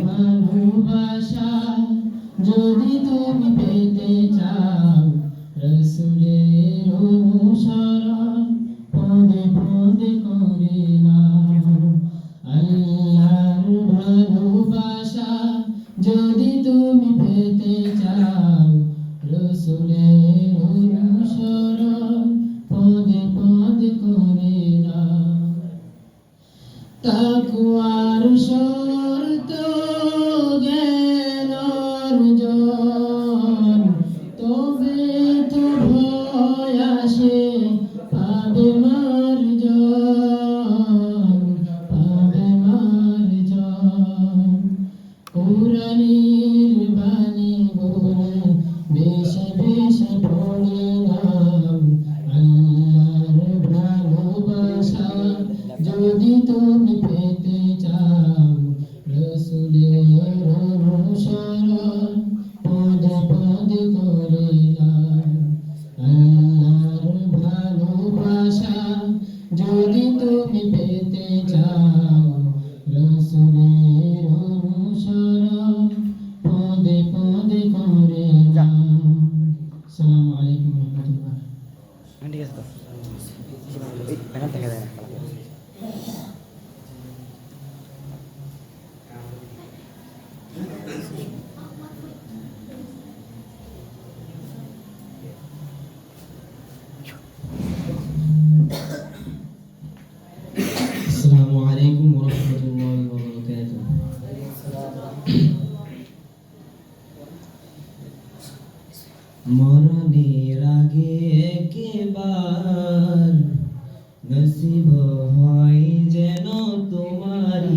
ভালোবাসা যদি তুমি পেতে চাও, রসুলের অনুসরণ পদে পদে করে নাও। আল্লাহর ভালোবাসা যদি তুমি পেতে চাও, রসুলের অনুসরণ পদে পদে করে নাও। তাকওয়ার শর্ত জ্ঞান অর্জন, তবে তো ভয় আসে পাবে মার্জন, পাবে মার্জন। কোরআনের বাণী বলে বেশি বেশি পড়ে নাও। আল্লাহর ভালোবাসা যদি তুমি পেতে চাও, রসুলের অনুসরণ পদে পদে করে নাও। আল্লাহর ভালোবাসা যদি তুমি পেতে চাও, রসুলের অনুসরণ পদে পদে করে নাও। আসসালামু আলাইকুম রহমতুল্লাহ। ঠিক আছে তো এখান থেকে দেয় না। আসসালামু আলাইকুম ওয়া রাহমাতুল্লাহি ওয়া বারাকাতুহু। মরণের আগে একবার নসিব